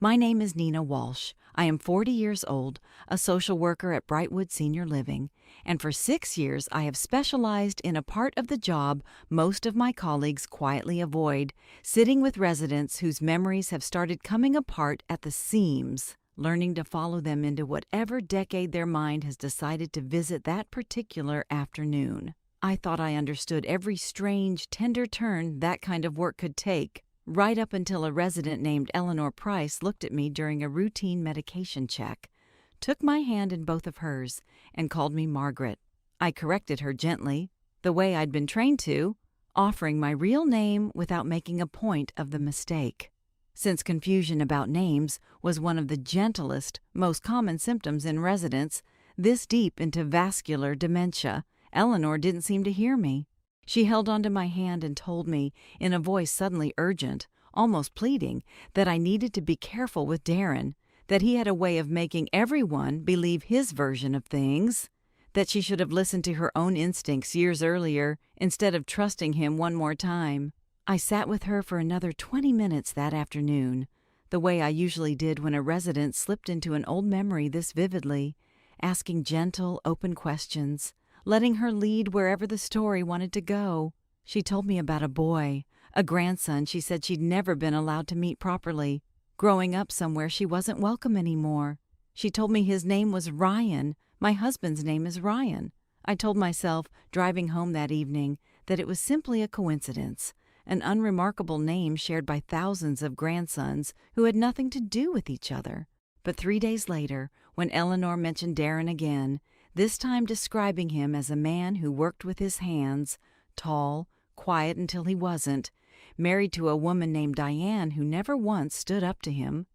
My name is Nina Walsh. I am 40 years old, a social worker at Brightwood Senior Living, and for 6 years I have specialized in a part of the job most of my colleagues quietly avoid, sitting with residents whose memories have started coming apart at the seams, learning to follow them into whatever decade their mind has decided to visit that particular afternoon. I thought I understood every strange, tender turn that kind of work could take, right up until a resident named Eleanor Pryce looked at me during a routine medication check, took my hand in both of hers, and called me Margaret. I corrected her gently, the way I'd been trained to, offering my real name without making a point of the mistake. Since confusion about names was one of the gentlest, most common symptoms in residents, this deep into vascular dementia, Eleanor didn't seem to hear me. She held onto my hand and told me, in a voice suddenly urgent, almost pleading, that I needed to be careful with Darren, that he had a way of making everyone believe his version of things, that she should have listened to her own instincts years earlier instead of trusting him one more time. I sat with her for another 20 minutes that afternoon, the way I usually did when a resident slipped into an old memory this vividly, asking gentle, open questions, letting her lead wherever the story wanted to go. She told me about a boy, a grandson she said she'd never been allowed to meet properly, growing up somewhere she wasn't welcome anymore. She told me his name was Ryan. My husband's name is Ryan. I told myself, driving home that evening, that it was simply a coincidence, an unremarkable name shared by thousands of grandsons who had nothing to do with each other. But 3 days later, when Eleanor mentioned Darren again, this time describing him as a man who worked with his hands, tall, quiet until he wasn't, married to a woman named Diane who never once stood up to him,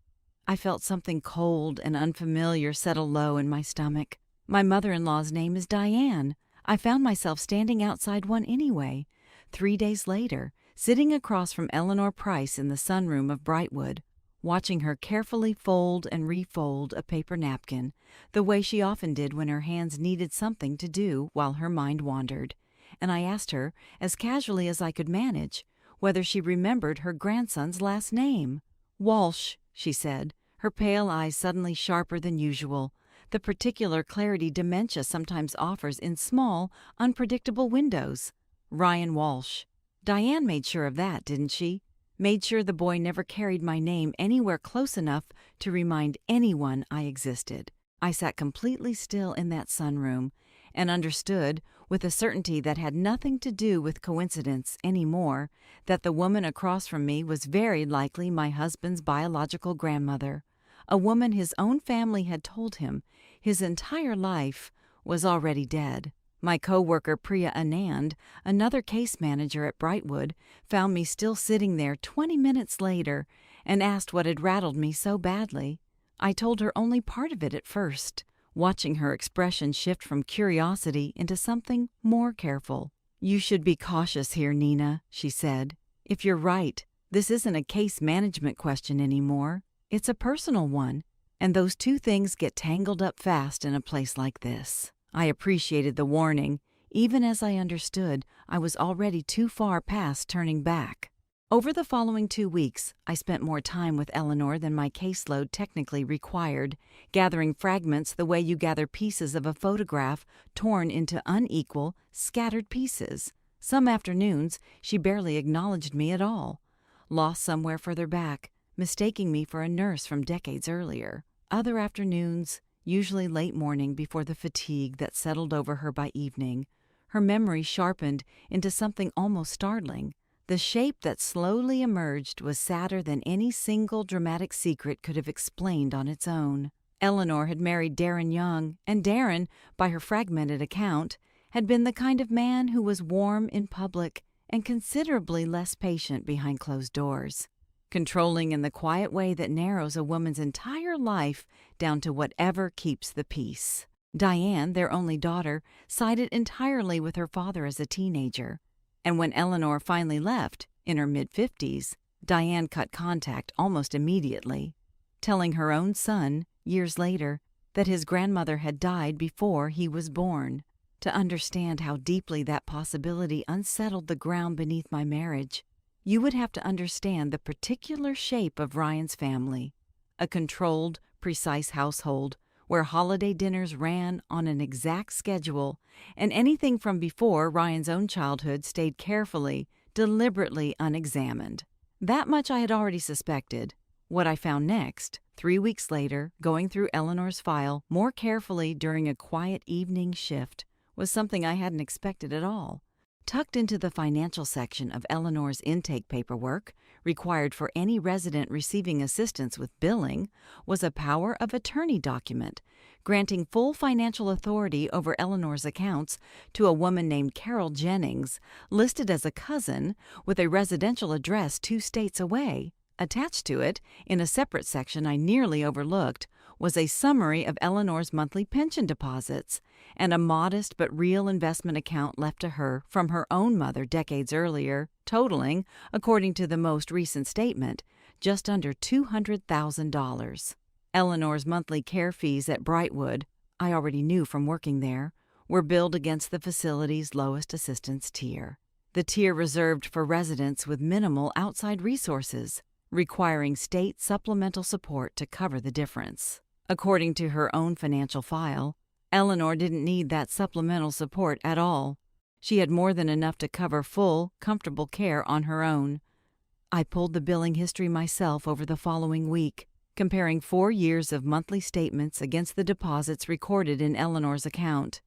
I felt something cold and unfamiliar settle low in my stomach. My mother-in-law's name is Diane. I found myself standing outside one anyway, 3 days later, sitting across from Eleanor Pryce in the sunroom of Brightwood, watching her carefully fold and refold a paper napkin, the way she often did when her hands needed something to do while her mind wandered. And I asked her, as casually as I could manage, whether she remembered her grandson's last name. Walsh, she said, her pale eyes suddenly sharper than usual, the particular clarity dementia sometimes offers in small, unpredictable windows. Ryan Walsh. Diane made sure of that, didn't she? Made sure the boy never carried my name anywhere close enough to remind anyone I existed. I sat completely still in that sunroom and understood, with a certainty that had nothing to do with coincidence anymore, that the woman across from me was very likely my husband's biological grandmother, a woman his own family had told him his entire life was already dead. My co-worker Priya Anand, another case manager at Brightwood, found me still sitting there 20 minutes later and asked what had rattled me so badly. I told her only part of it at first, watching her expression shift from curiosity into something more careful. "You should be cautious here, Nina," she said. "If you're right, this isn't a case management question anymore. It's a personal one, and those two things get tangled up fast in a place like this." I appreciated the warning, even as I understood I was already too far past turning back. Over the following 2 weeks, I spent more time with Eleanor than my caseload technically required, gathering fragments the way you gather pieces of a photograph torn into unequal, scattered pieces. Some afternoons, she barely acknowledged me at all, lost somewhere further back, mistaking me for a nurse from decades earlier. Other afternoons, usually late morning before the fatigue that settled over her by evening, her memory sharpened into something almost startling. The shape that slowly emerged was sadder than any single dramatic secret could have explained on its own. Eleanor had married Darren Young, and Darren, by her fragmented account, had been the kind of man who was warm in public and considerably less patient behind closed doors, controlling in the quiet way that narrows a woman's entire life down to whatever keeps the peace. Diane, their only daughter, sided entirely with her father as a teenager, and when Eleanor finally left, in her mid-50s, Diane cut contact almost immediately, telling her own son, years later, that his grandmother had died before he was born. To understand how deeply that possibility unsettled the ground beneath my marriage, you would have to understand the particular shape of Ryan's family, a controlled, precise household where holiday dinners ran on an exact schedule, and anything from before Ryan's own childhood stayed carefully, deliberately unexamined. That much I had already suspected. What I found next, 3 weeks later, going through Eleanor's file more carefully during a quiet evening shift, was something I hadn't expected at all. Tucked into the financial section of Eleanor's intake paperwork, required for any resident receiving assistance with billing, was a power of attorney document, granting full financial authority over Eleanor's accounts to a woman named Carol Jennings, listed as a cousin with a residential address 2 states away. Attached to it, in a separate section I nearly overlooked, was a summary of Eleanor's monthly pension deposits and a modest but real investment account left to her from her own mother decades earlier, totaling, according to the most recent statement, just under $200,000. Eleanor's monthly care fees at Brightwood, I already knew from working there, were billed against the facility's lowest assistance tier, the tier reserved for residents with minimal outside resources, requiring state supplemental support to cover the difference. According to her own financial file, Eleanor didn't need that supplemental support at all. She had more than enough to cover full, comfortable care on her own. I pulled the billing history myself over the following week, comparing 4 years of monthly statements against the deposits recorded in Eleanor's account.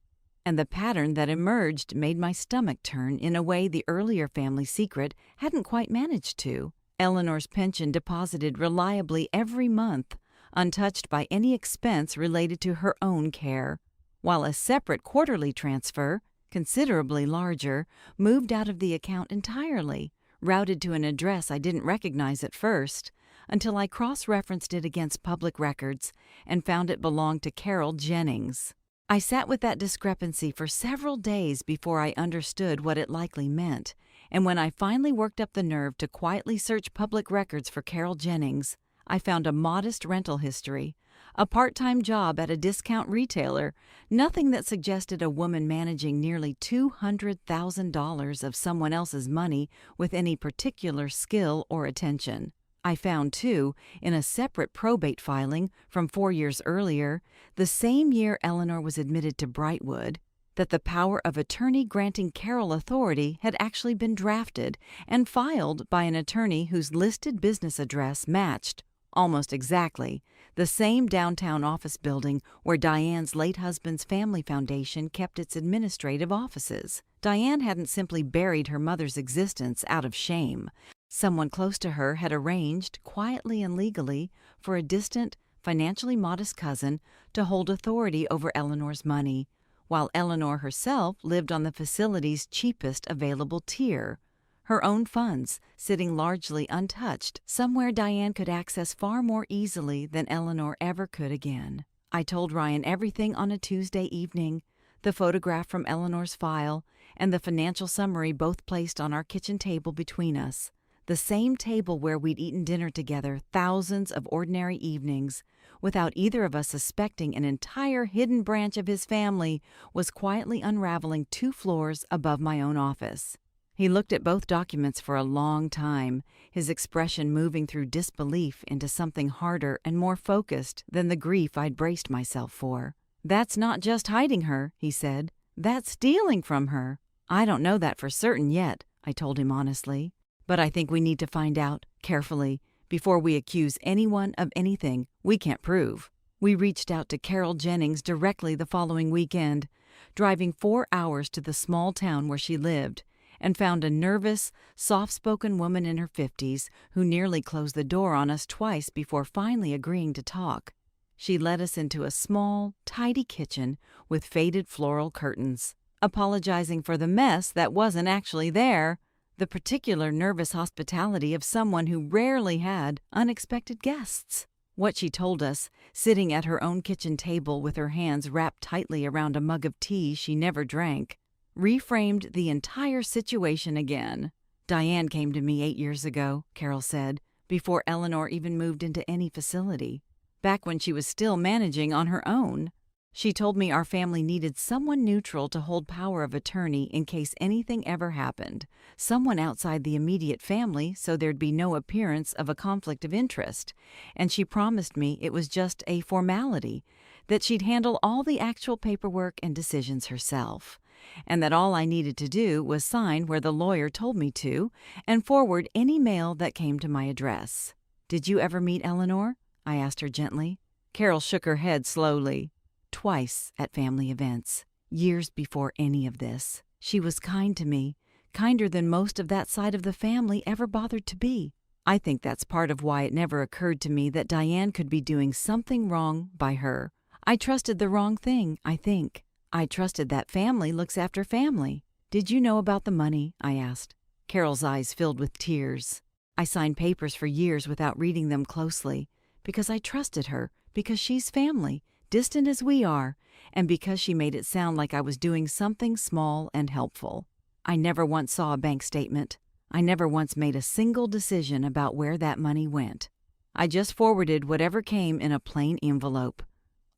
And the pattern that emerged made my stomach turn in a way the earlier family secret hadn't quite managed to. Eleanor's pension deposited reliably every month, untouched by any expense related to her own care, while a separate quarterly transfer, considerably larger, moved out of the account entirely, routed to an address I didn't recognize at first, until I cross-referenced it against public records and found it belonged to Carol Jennings. I sat with that discrepancy for several days before I understood what it likely meant, and when I finally worked up the nerve to quietly search public records for Carol Jennings, I found a modest rental history, a part-time job at a discount retailer, nothing that suggested a woman managing nearly $200,000 of someone else's money with any particular skill or attention. I found, too, in a separate probate filing from 4 years earlier, the same year Eleanor was admitted to Brightwood, that the power of attorney granting Carol authority had actually been drafted and filed by an attorney whose listed business address matched, almost exactly, the same downtown office building where Diane's late husband's family foundation kept its administrative offices. Diane hadn't simply buried her mother's existence out of shame. Someone close to her had arranged, quietly and legally, for a distant, financially modest cousin to hold authority over Eleanor's money, while Eleanor herself lived on the facility's cheapest available tier, her own funds sitting largely untouched, somewhere Diane could access far more easily than Eleanor ever could again. I told Ryan everything on a Tuesday evening, the photograph from Eleanor's file, and the financial summary both placed on our kitchen table between us, the same table where we'd eaten dinner together thousands of ordinary evenings, without either of us suspecting an entire hidden branch of his family was quietly unraveling 2 floors above my own office. He looked at both documents for a long time, his expression moving through disbelief into something harder and more focused than the grief I'd braced myself for. "That's not just hiding her," he said. "That's stealing from her." "I don't know that for certain yet," I told him honestly. "But I think we need to find out, carefully, before we accuse anyone of anything we can't prove." We reached out to Carol Jennings directly the following weekend, driving 4 hours to the small town where she lived, and found a nervous, soft-spoken woman in her 50s who nearly closed the door on us twice before finally agreeing to talk. She led us into a small, tidy kitchen with faded floral curtains, apologizing for the mess that wasn't actually there, the particular nervous hospitality of someone who rarely had unexpected guests. What she told us, sitting at her own kitchen table with her hands wrapped tightly around a mug of tea she never drank, reframed the entire situation again. "Diane came to me 8 years ago," Carol said, "before Eleanor even moved into any facility, back when she was still managing on her own. She told me our family needed someone neutral to hold power of attorney in case anything ever happened, someone outside the immediate family so there'd be no appearance of a conflict of interest, and she promised me it was just a formality, that she'd handle all the actual paperwork and decisions herself, and that all I needed to do was sign where the lawyer told me to and forward any mail that came to my address. "Did you ever meet Eleanor?" I asked her gently. Carol shook her head slowly. "Twice at family events, years before any of this. She was kind to me, kinder than most of that side of the family ever bothered to be. I think that's part of why it never occurred to me that Diane could be doing something wrong by her. I trusted the wrong thing, I think. I trusted that family looks after family." "Did you know about the money?" I asked. Carol's eyes filled with tears. "I signed papers for years without reading them closely, because I trusted her, because she's family, distant as we are, and because she made it sound like I was doing something small and helpful. I never once saw a bank statement. I never once made a single decision about where that money went. I just forwarded whatever came in a plain envelope,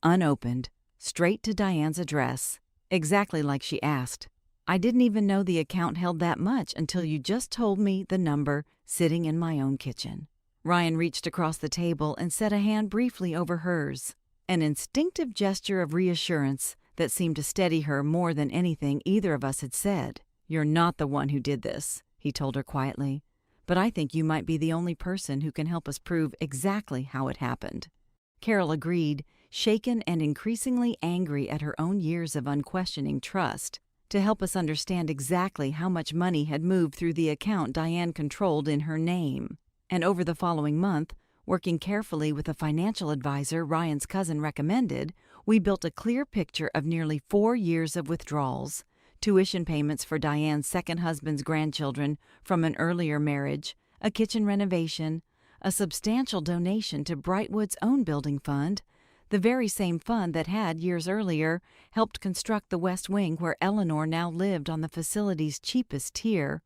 unopened, straight to Diane's address, exactly like she asked. I didn't even know the account held that much until you just told me the number sitting in my own kitchen." Ryan reached across the table and set a hand briefly over hers. An instinctive gesture of reassurance that seemed to steady her more than anything either of us had said. "You're not the one who did this," he told her quietly, "but I think you might be the only person who can help us prove exactly how it happened." Carol agreed, shaken and increasingly angry at her own years of unquestioning trust, to help us understand exactly how much money had moved through the account Diane controlled in her name. And over the following month, working carefully with a financial advisor Ryan's cousin recommended, we built a clear picture of nearly 4 years of withdrawals, tuition payments for Diane's second husband's grandchildren from an earlier marriage, a kitchen renovation, a substantial donation to Brightwood's own building fund, the very same fund that had, years earlier, helped construct the West Wing where Eleanor now lived on the facility's cheapest tier,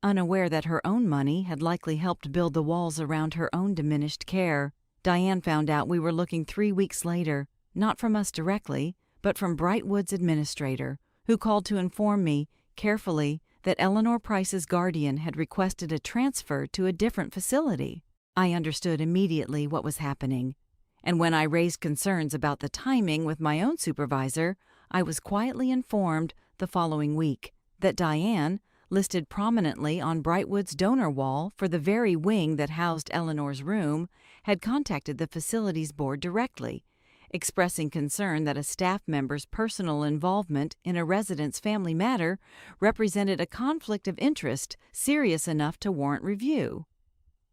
unaware that her own money had likely helped build the walls around her own diminished care. Diane found out we were looking 3 weeks later, not from us directly, but from Brightwood's administrator, who called to inform me, carefully, that Eleanor Pryce's guardian had requested a transfer to a different facility. I understood immediately what was happening, and when I raised concerns about the timing with my own supervisor, I was quietly informed the following week that Diane, listed prominently on Brightwood's donor wall for the very wing that housed Eleanor's room, had contacted the facilities board directly, expressing concern that a staff member's personal involvement in a resident's family matter represented a conflict of interest serious enough to warrant review.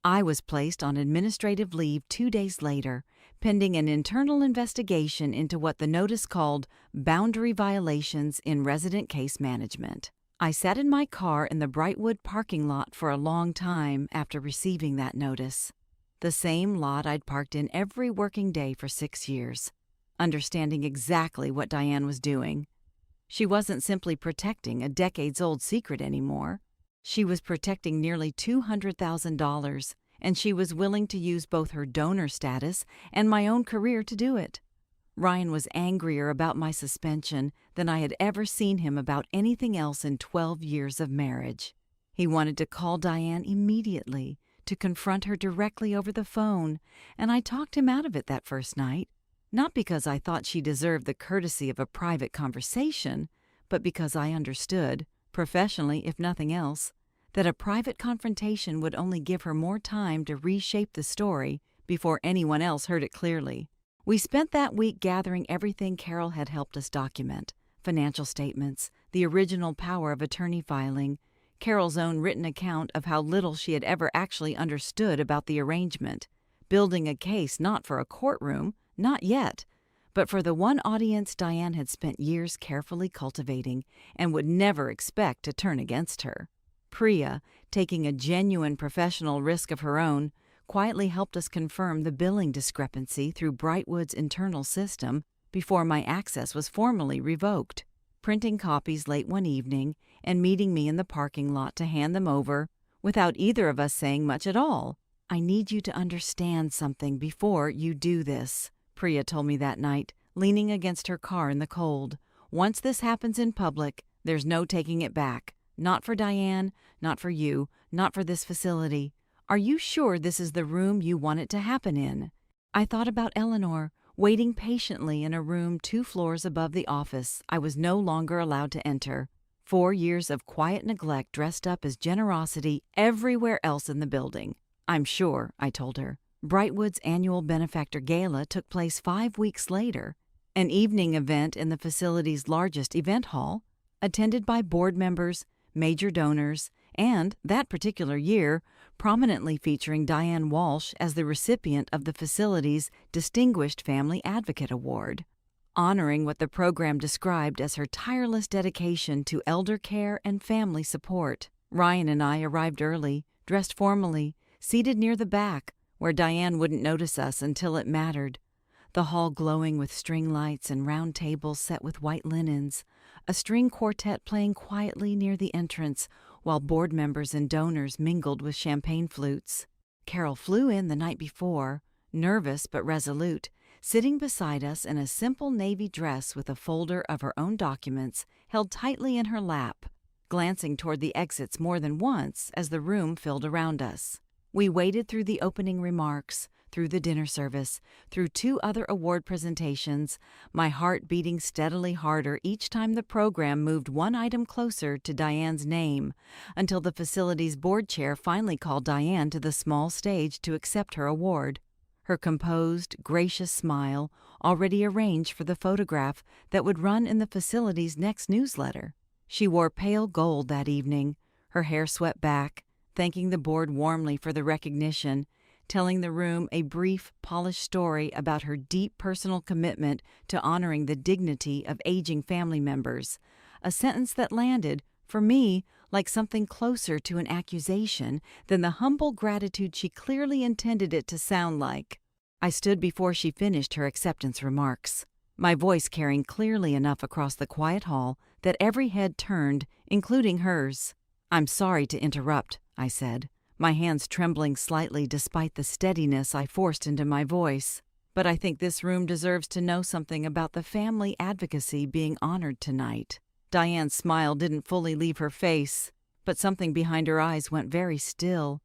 I was placed on administrative leave 2 days later, pending an internal investigation into what the notice called boundary violations in resident case management. I sat in my car in the Brightwood parking lot for a long time after receiving that notice. The same lot I'd parked in every working day for 6 years, understanding exactly what Diane was doing. She wasn't simply protecting a decades-old secret anymore. She was protecting nearly $200,000, and she was willing to use both her donor status and my own career to do it. Ryan was angrier about my suspension than I had ever seen him about anything else in 12 years of marriage. He wanted to call Diane immediately, to confront her directly over the phone, and I talked him out of it that first night, not because I thought she deserved the courtesy of a private conversation, but because I understood, professionally if nothing else, that a private confrontation would only give her more time to reshape the story before anyone else heard it clearly. We spent that week gathering everything Carol had helped us document: financial statements, the original power of attorney filing, Carol's own written account of how little she had ever actually understood about the arrangement, building a case not for a courtroom, not yet, but for the one audience Diane had spent years carefully cultivating and would never expect to turn against her. Priya, taking a genuine professional risk of her own, quietly helped us confirm the billing discrepancy through Brightwood's internal system before my access was formally revoked, printing copies late one evening and meeting me in the parking lot to hand them over without either of us saying much at all. "I need you to understand something before you do this," Priya told me that night, leaning against her car in the cold. Once this happens in public, there's no taking it back. Not for Diane, not for you, not for this facility. Are you sure this is the room you want it to happen in? I thought about Eleanor, waiting patiently in a room 2 floors above the office I was no longer allowed to enter. 4 years of quiet neglect dressed up as generosity everywhere else in the building. I'm sure, I told her. Brightwood's annual benefactor gala took place 5 weeks later, an evening event in the facility's largest event hall, attended by board members, major donors, and, that particular year, prominently featuring Diane Walsh as the recipient of the facility's Distinguished Family Advocate Award, honoring what the program described as her tireless dedication to elder care and family support. Ryan and I arrived early, dressed formally, seated near the back, where Diane wouldn't notice us until it mattered. The hall glowing with string lights and round tables set with white linens, a string quartet playing quietly near the entrance, while board members and donors mingled with champagne flutes. Carol flew in the night before, nervous but resolute, sitting beside us in a simple navy dress with a folder of her own documents held tightly in her lap, glancing toward the exits more than once as the room filled around us. We waded through the opening remarks, through the dinner service, through 2 other award presentations, my heart beating steadily harder each time the program moved one item closer to Diane's name, until the facility's board chair finally called Diane to the small stage to accept her award. Her composed, gracious smile already arranged for the photograph that would run in the facility's next newsletter. She wore pale gold that evening, her hair swept back, thanking the board warmly for the recognition, telling the room a brief, polished story about her deep personal commitment to honoring the dignity of aging family members, a sentence that landed, for me, like something closer to an accusation than the humble gratitude she clearly intended it to sound like. I stood before she finished her acceptance remarks, my voice carrying clearly enough across the quiet hall that every head turned, including hers. "I'm sorry to interrupt," I said, my hands trembling slightly despite the steadiness I forced into my voice. "But I think this room deserves to know something about the family advocacy being honored tonight." Diane's smile didn't fully leave her face, but something behind her eyes went very still.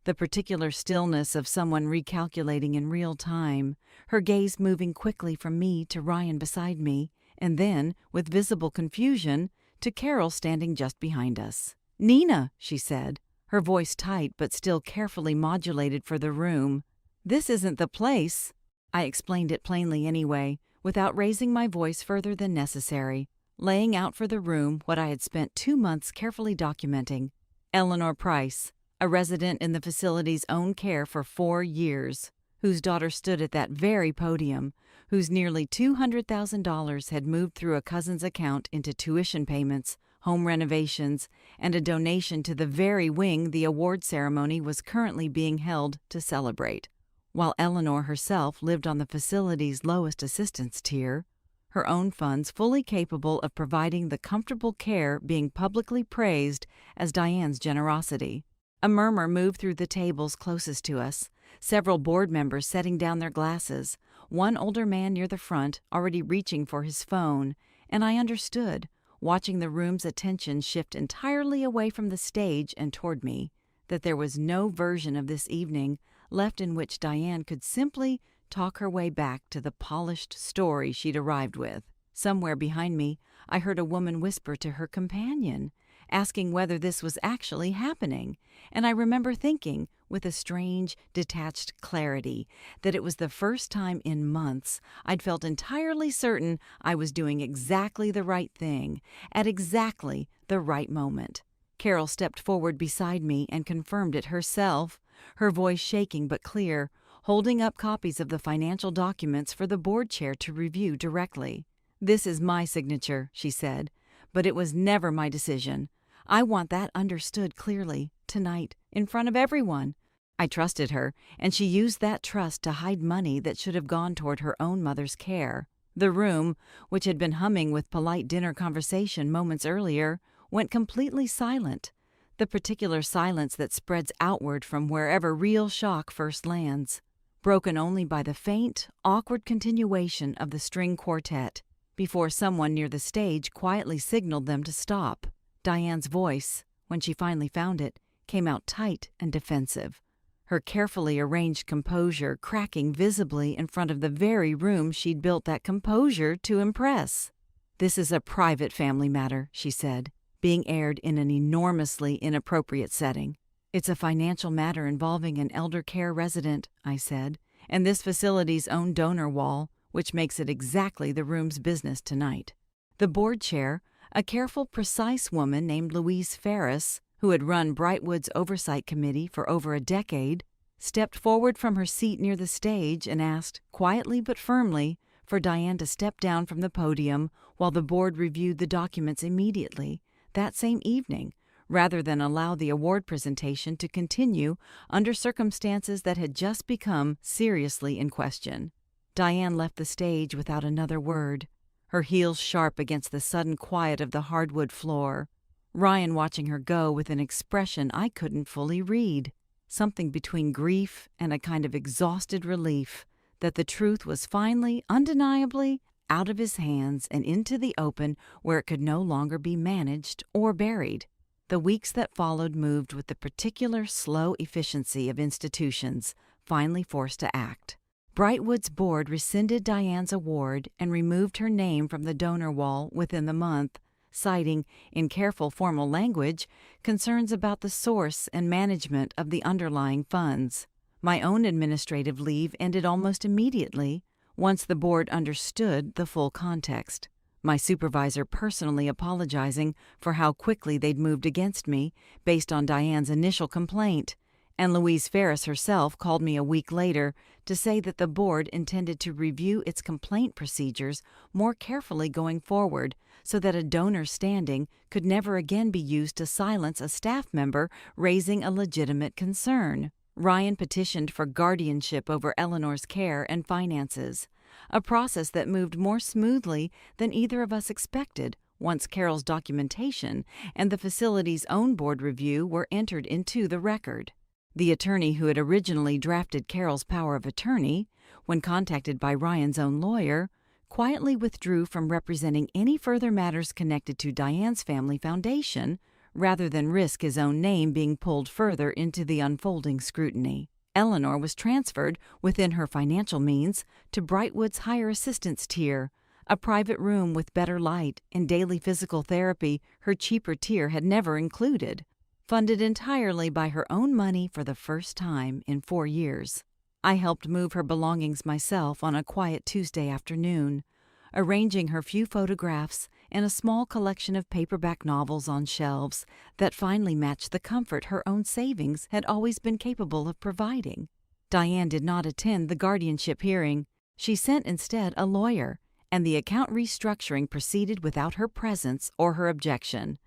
The particular stillness of someone recalculating in real time, her gaze moving quickly from me to Ryan beside me, and then, with visible confusion, to Carol standing just behind us. "Nina," she said, her voice tight but still carefully modulated for the room. "This isn't the place." I explained it plainly anyway, without raising my voice further than necessary, laying out for the room what I had spent 2 months carefully documenting. Eleanor Pryce, a resident in the facility's own care for 4 years, whose daughter stood at that very podium, whose nearly $200,000 had moved through a cousin's account into tuition payments, home renovations, and a donation to the very wing the award ceremony was currently being held to celebrate. While Eleanor herself lived on the facility's lowest assistance tier, her own funds fully capable of providing the comfortable care being publicly praised as Diane's generosity. A murmur moved through the tables closest to us, several board members setting down their glasses, one older man near the front already reaching for his phone, and I understood, watching the room's attention shift entirely away from the stage and toward me, that there was no version of this evening left in which Diane could simply talk her way back to the polished story she'd arrived with. Somewhere behind me, I heard a woman whisper to her companion, asking whether this was actually happening, and I remember thinking, with a strange, detached clarity, that it was the first time in months I'd felt entirely certain I was doing exactly the right thing, at exactly the right moment. Carol stepped forward beside me and confirmed it herself, her voice shaking but clear, holding up copies of the financial documents for the board chair to review directly. "This is my signature," she said, "but it was never my decision. I want that understood clearly, tonight, in front of everyone." I trusted her, and she used that trust to hide money that should have gone toward her own mother's care. The room, which had been humming with polite dinner conversation moments earlier, went completely silent, the particular silence that spreads outward from wherever real shock first lands. broken only by the faint, awkward continuation of the string quartet, before someone near the stage quietly signaled them to stop. Diane's voice, when she finally found it, came out tight and defensive, her carefully arranged composure cracking visibly in front of the very room she'd built that composure to impress. "This is a private family matter," she said, being aired in an enormously inappropriate setting. "It's a financial matter involving an elder care resident," I said, "and this facility's own donor wall, which makes it exactly the room's business tonight." The board chair, a careful, precise woman named Louise Ferris, who had run Brightwood's Oversight Committee for over a decade, stepped forward from her seat near the stage and asked, quietly but firmly, for Diane to step down from the podium while the board reviewed the documents immediately, that same evening, rather than allow the award presentation to continue under circumstances that had just become seriously in question. Diane left the stage without another word, her heels sharp against the sudden quiet of the hardwood floor, Ryan watching her go with an expression I couldn't fully read, something between grief and a kind of exhausted relief that the truth was finally, undeniably, out of his hands and into the open where it could no longer be managed or buried. The weeks that followed moved with the particular slow efficiency of institutions finally forced to act. Brightwood's board rescinded Diane's award and removed her name from the donor wall within the month, citing, in careful formal language, concerns about the source and management of the underlying funds. My own administrative leave ended almost immediately, once the board understood the full context. My supervisor personally apologizing for how quickly they'd moved against me, based on Diane's initial complaint, and Louise Ferris herself called me a week later to say that the board intended to review its complaint procedures more carefully going forward so that a donor's standing could never again be used to silence a staff member raising a legitimate concern. Ryan petitioned for guardianship over Eleanor's care and finances, a process that moved more smoothly than either of us expected once Carol's documentation and the facility's own board review were entered into the record. The attorney who had originally drafted Carol's power of attorney, when contacted by Ryan's own lawyer, quietly withdrew from representing any further matters connected to Diane's family foundation, rather than risk his own name being pulled further into the unfolding scrutiny. Eleanor was transferred, within her financial means, to Brightwood's higher assistance tier, a private room with better light and daily physical therapy her cheaper tier had never included, funded entirely by her own money for the first time in 4 years. I helped move her belongings myself on a quiet Tuesday afternoon, arranging her few photographs and a small collection of paperback novels on shelves that finally matched the comfort her own savings had always been capable of providing. Diane did not attend the guardianship hearing. She sent instead a lawyer, and the account restructuring proceeded without her presence or her objection,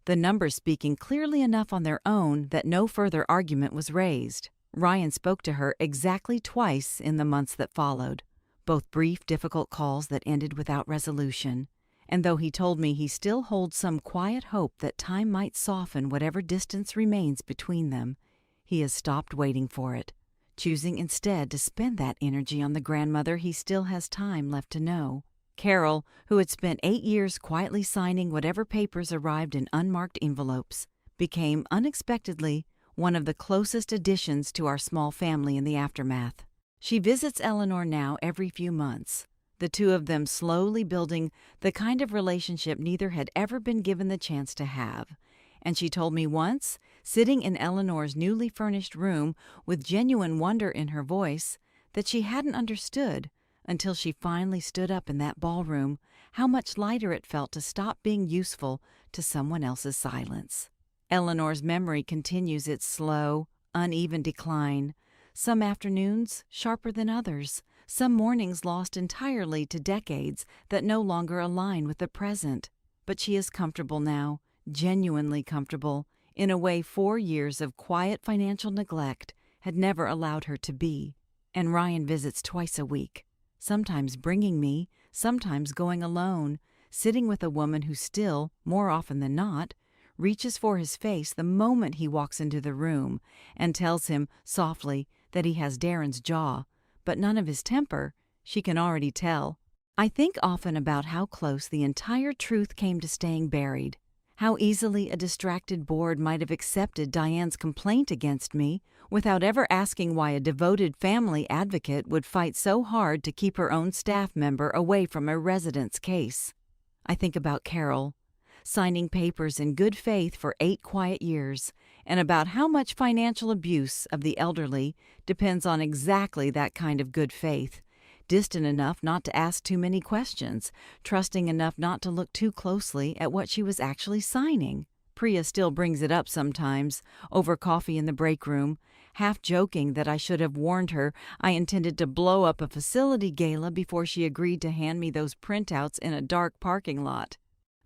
the numbers speaking clearly enough on their own that no further argument was raised. Ryan spoke to her exactly twice in the months that followed, both brief, difficult calls that ended without resolution. And though he told me he still holds some quiet hope that time might soften whatever distance remains between them, he has stopped waiting for it, choosing instead to spend that energy on the grandmother he still has time left to know. Carol, who had spent 8 years quietly signing whatever papers arrived in unmarked envelopes, became unexpectedly one of the closest additions to our small family in the aftermath. She visits Eleanor now every few months, the two of them slowly building the kind of relationship neither had ever been given the chance to have. And she told me once, sitting in Eleanor's newly furnished room with genuine wonder in her voice, that she hadn't understood, until she finally stood up in that ballroom, how much lighter it felt to stop being useful to someone else's silence. Eleanor's memory continues its slow, uneven decline, some afternoons sharper than others, some mornings lost entirely to decades that no longer align with the present. But she is comfortable now, genuinely comfortable, in a way 4 years of quiet financial neglect had never allowed her to be. And Ryan visits twice a week, sometimes bringing me, sometimes going alone, sitting with a woman who still, more often than not, reaches for his face the moment he walks into the room and tells him softly that he has Darren's jaw, but none of his temper, she can already tell. I think often about how close the entire truth came to staying buried. How easily a distracted board might have accepted Diane's complaint against me without ever asking why a devoted family advocate would fight so hard to keep her own staff member away from a resident's case. I think about Carol, signing papers in good faith for 8 quiet years, and about how much financial abuse of the elderly depends on exactly that kind of good faith. Distant enough not to ask too many questions, trusting enough not to look too closely at what she was actually signing. Priya still brings it up sometimes, over coffee in the break room, half joking that I should have warned her I intended to blow up a facility gala before she agreed to hand me those printouts in a dark parking lot.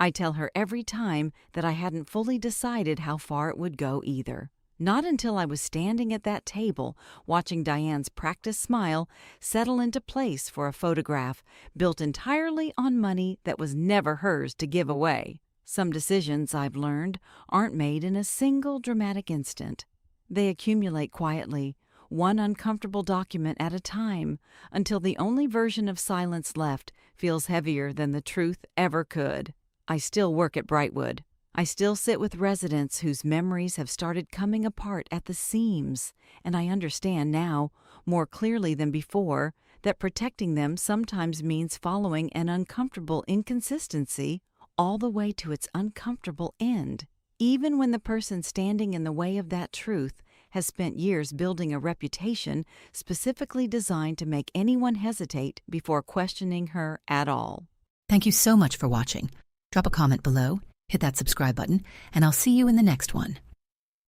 I tell her every time that I hadn't fully decided how far it would go either. Not until I was standing at that table, watching Diane's practiced smile settle into place for a photograph built entirely on money that was never hers to give away. Some decisions, I've learned, aren't made in a single dramatic instant. They accumulate quietly, one uncomfortable document at a time, until the only version of silence left feels heavier than the truth ever could. I still work at Brightwood. I still sit with residents whose memories have started coming apart at the seams, and I understand now, more clearly than before, that protecting them sometimes means following an uncomfortable inconsistency all the way to its uncomfortable end, even when the person standing in the way of that truth has spent years building a reputation specifically designed to make anyone hesitate before questioning her at all. Thank you so much for watching. Drop a comment below, hit that subscribe button, and I'll see you in the next one.